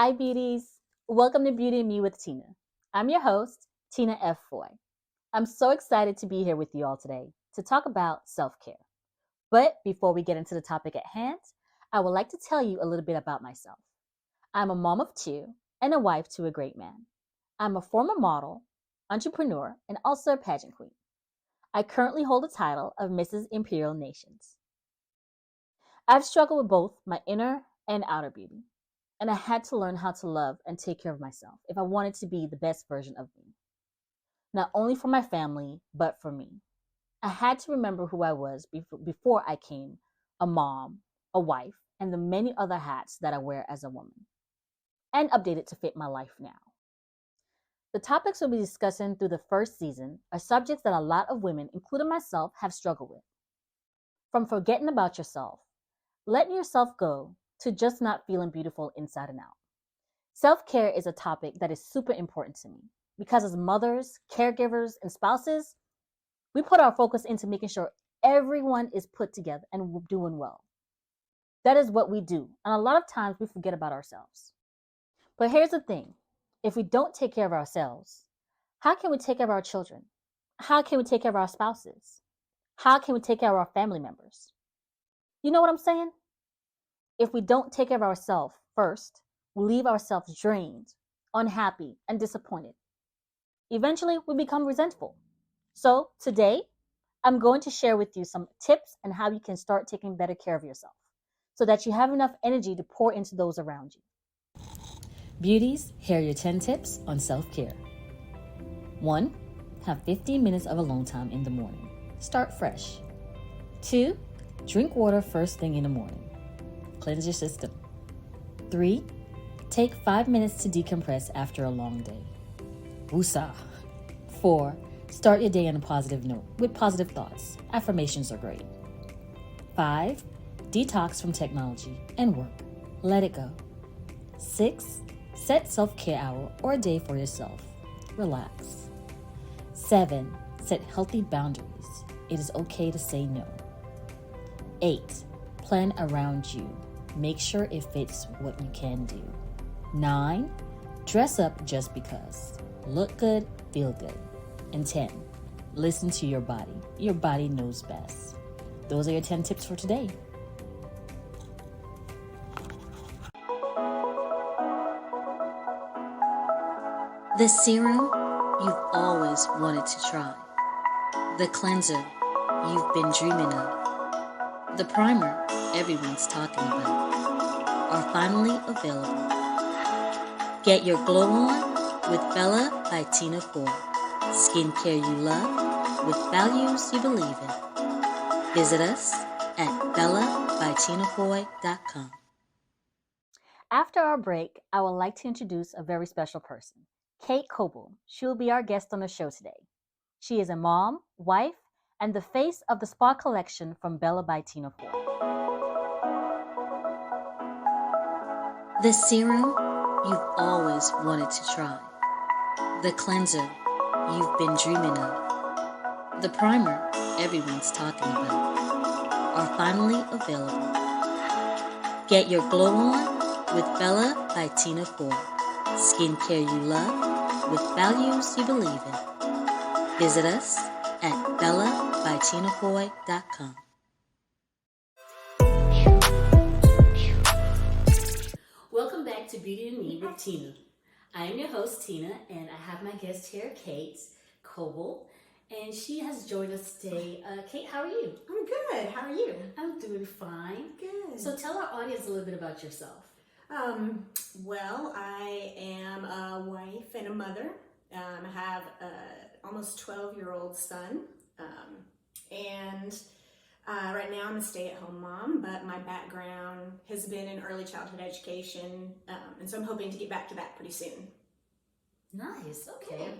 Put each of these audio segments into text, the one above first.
Hi, beauties. Welcome to Beauty and Me with Tina. I'm your host, Tina F. Foy. I'm so excited to be here with you all today to talk about self care. But before we get into the topic at hand, I would like to tell you a little bit about myself. I'm a mom of two and a wife to a great man. I'm a former model, entrepreneur, and also a pageant queen. I currently hold the title of Mrs. Imperial Nations. I've struggled with both my inner and outer beauty, and I had to learn how to love and take care of myself if I wanted to be the best version of me, not only for my family, but for me. I had to remember who I was before I came a mom, a wife, and the many other hats that I wear as a woman, and update it to fit my life now. The topics we'll be discussing through the first season are subjects that a lot of women, including myself, have struggled with. From forgetting about yourself, letting yourself go, to just not feeling beautiful inside and out. Self-care is a topic that is super important to me because as mothers, caregivers, and spouses, we put our focus into making sure everyone is put together and doing well. That is what we do, and a lot of times we forget about ourselves. But here's the thing, if we don't take care of ourselves, how can we take care of our children? How can we take care of our spouses? How can we take care of our family members? You know what I'm saying? If we don't take care of ourselves first, we leave ourselves drained, unhappy, and disappointed. Eventually, we become resentful. So, today, I'm going to share with you some tips on how you can start taking better care of yourself so that you have enough energy to pour into those around you. Beauties, here are your 10 tips on self-care. 1. Have 15 minutes of alone time in the morning. Start fresh. 2. Drink water first thing in the morning. Cleanse your system. 3. Take 5 minutes to decompress after a long day. Woosah. 4. Start your day on a positive note with positive thoughts. Affirmations are great. 5. Detox from technology and work. Let it go. 6. Set self-care hour or a day for yourself. Relax. 7. Set healthy boundaries. It is okay to say no. 8. Plan around you. Make sure it fits what you can do. 9. Dress up just because. Look good, feel good. And 10. Listen to your body. Your body knows best. Those are your 10 tips for today. The serum you've always wanted to try. The cleanser you've been dreaming of. The primer everyone's talking about are finally available. Get your glow on with Bella by Tina Foy. Skincare you love with values you believe in. Visit us at bellabytinafoy.com. After our break, I would like to introduce a very special person, Kate Coble. She will be our guest on the show today. She is a mom, wife, and the face of the spa collection from Bella by Tina Foy. The serum you've always wanted to try. The cleanser you've been dreaming of. The primer everyone's talking about are finally available. Get your glow on with Bella by Tina Foy. Skincare you love with values you believe in. Visit us at bellabytinafoy.com. Welcome back to Beauty and Me with Tina. I am your host, Tina, and I have my guest here, Kate Coble, and she has joined us today. Kate, how are you? I'm good. How are you? I'm doing fine. Good. So tell our audience a little bit about yourself. Well, I am a wife and a mother. I have a almost 12-year-old son, and right now I'm a stay-at-home mom, but my background has been in early childhood education, and so I'm hoping to get back to that pretty soon. Nice. Okay. Yeah.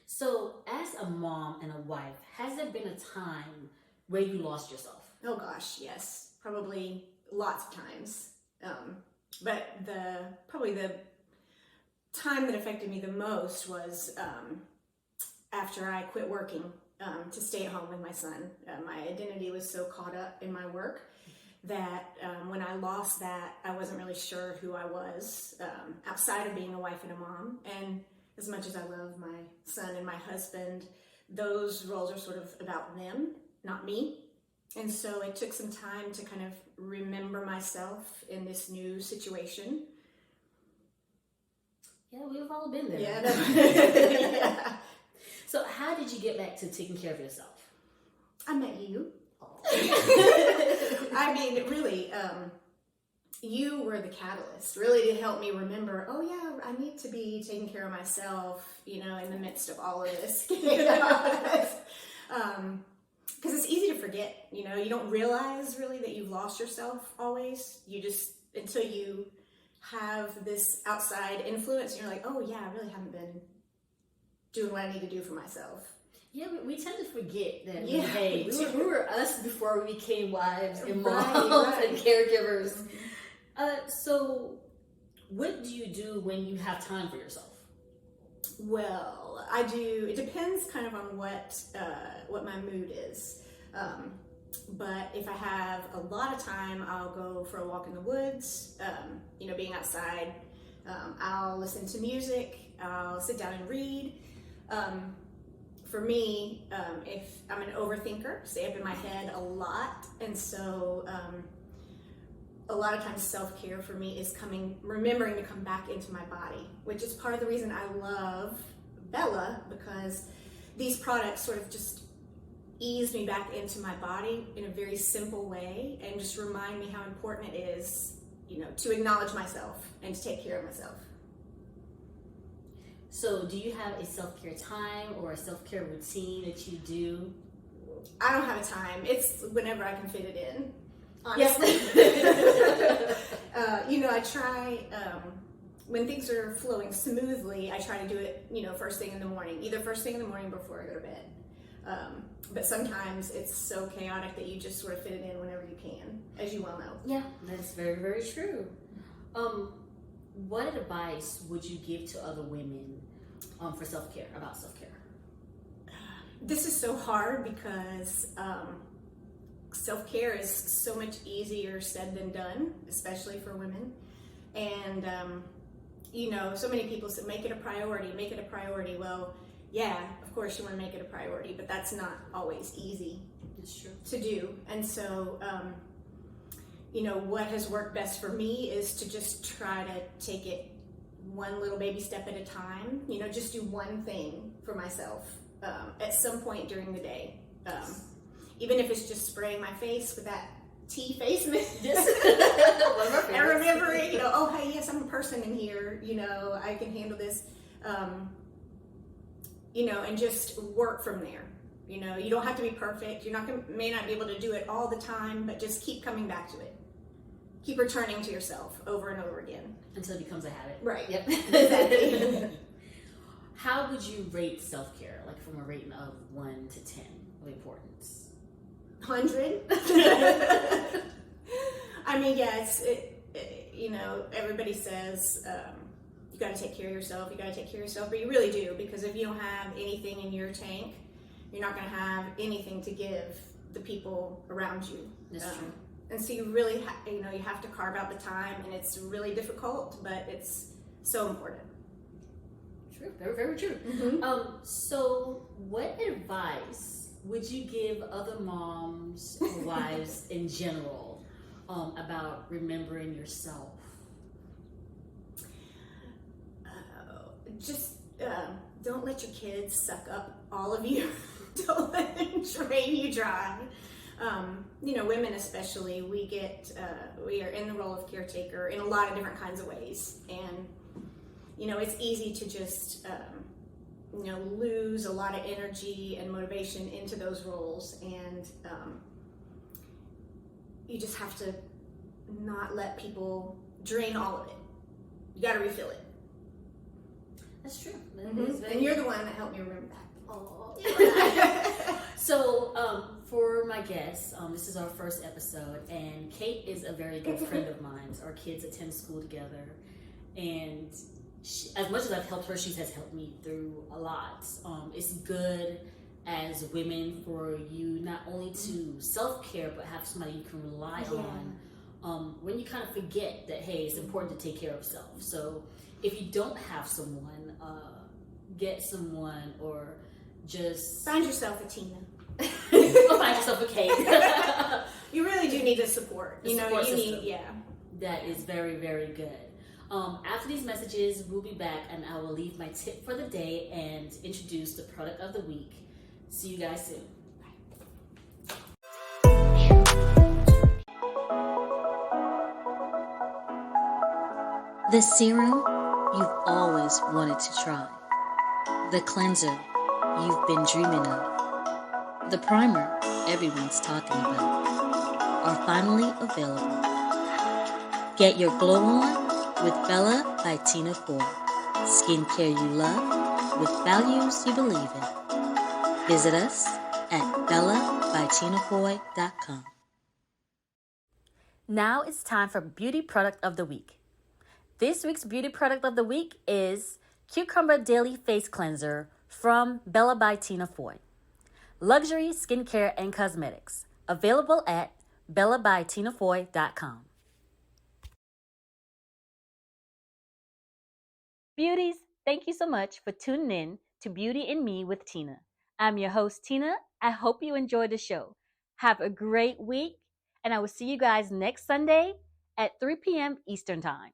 So as a mom and a wife, has there been a time where you lost yourself? Oh gosh, yes, probably lots of times. But probably the time that affected me the most was after I quit working to stay at home with my son. My identity was so caught up in my work that when I lost that, I wasn't really sure who I was outside of being a wife and a mom. And as much as I love my son and my husband, those roles are sort of about them, not me. And so it took some time to kind of remember myself in this new situation. Yeah, we've all been there. Yeah. Yeah. So how did you get back to taking care of yourself? I met you. I mean, really, you were the catalyst, really, to help me remember, oh yeah, I need to be taking care of myself, in the midst of all of this. Because it's easy to forget, you don't realize really that you've lost yourself always. You just, until you have this outside influence, and you're like, oh yeah, I really haven't been doing what I need to do for myself. Yeah, we tend to forget that, Yeah, hey, we were us before we became wives and moms Right. and caregivers. Mm-hmm. So what do you do when you have time for yourself? Well, I do. It depends kind of on what my mood is. But if I have a lot of time, I'll go for a walk in the woods. Being outside, I'll listen to music. I'll sit down and read. For me, if I'm an overthinker, stay up in my head a lot, and so a lot of times self-care for me is remembering to come back into my body, which is part of the reason I love Bella, because these products sort of just ease me back into my body in a very simple way and just remind me how important it is, to acknowledge myself and to take care of myself. So do you have a self-care time or a self-care routine that you do? I don't have a time. It's whenever I can fit it in. Honestly. I try, when things are flowing smoothly, I try to do it, first thing in the morning, either first thing in the morning before I go to bed. But sometimes it's so chaotic that you just sort of fit it in whenever you can, as you well know. Yeah, that's very, very true. What advice would you give to other women for self-care, about self-care? This is so hard because self-care is so much easier said than done, especially for women. And, so many people say, make it a priority. Well, yeah, of course you want to make it a priority, but that's not always easy That's true. to do. And so, what has worked best for me is to just try to take it one little baby step at a time, just do one thing for myself at some point during the day. Even if it's just spraying my face with that tea face mist. And remembering, oh, hey, yes, I'm a person in here, I can handle this, and just work from there. You don't have to be perfect. May not be able to do it all the time, but just keep coming back to it. Keep returning to yourself over and over again. Until it becomes a habit. Right. Yep. Exactly. How would you rate self-care, like from a rating of 1 to 10 of importance? 100. I mean, yeah, everybody says you got to take care of yourself, but you really do, because if you don't have anything in your tank, you're not going to have anything to give the people around you. That's true. And so you really, you have to carve out the time, and it's really difficult, but it's so important. True, very, very true. Mm-hmm. So what advice would you give other moms or wives in general about remembering yourself? Don't let your kids suck up all of you. Don't let them drain you dry. Women especially, we are in the role of caretaker in a lot of different kinds of ways. And, it's easy to just, lose a lot of energy and motivation into those roles. And you just have to not let people drain all of it. You got to refill it. That's true. Mm-hmm. And you're the one that helped me remember that. Oh. So, for my guests, this is our first episode, and Kate is a very good friend of mine. Our kids attend school together, and as much as I've helped her, she has helped me through a lot. It's good as women for you not only to self-care but have somebody you can rely on when you kind of forget that, hey, it's important to take care of self. So if you don't have someone, get someone, or just find yourself a Tina. Or find yourself a Kate. You really do need the support. The you know, support you system. need, yeah. That is very, very good. After these messages, we'll be back and I will leave my tip for the day and introduce the product of the week. See you guys soon. The serum you've always wanted to try. The cleanser you've been dreaming of. The primer everyone's talking about are finally available. Get your glow on with Bella by Tina Foy. Skincare you love with values you believe in. Visit us at bellabytinafoy.com. Now it's time for Beauty Product of the Week. This week's Beauty Product of the Week is Cucumber Daily Face Cleanser from Bella by Tina Foy. Luxury skincare and cosmetics. Available at bellabytinafoy.com. Beauties, thank you so much for tuning in to Beauty and Me with Tina. I'm your host, Tina. I hope you enjoyed the show. Have a great week, and I will see you guys next Sunday at 3 p.m. Eastern Time.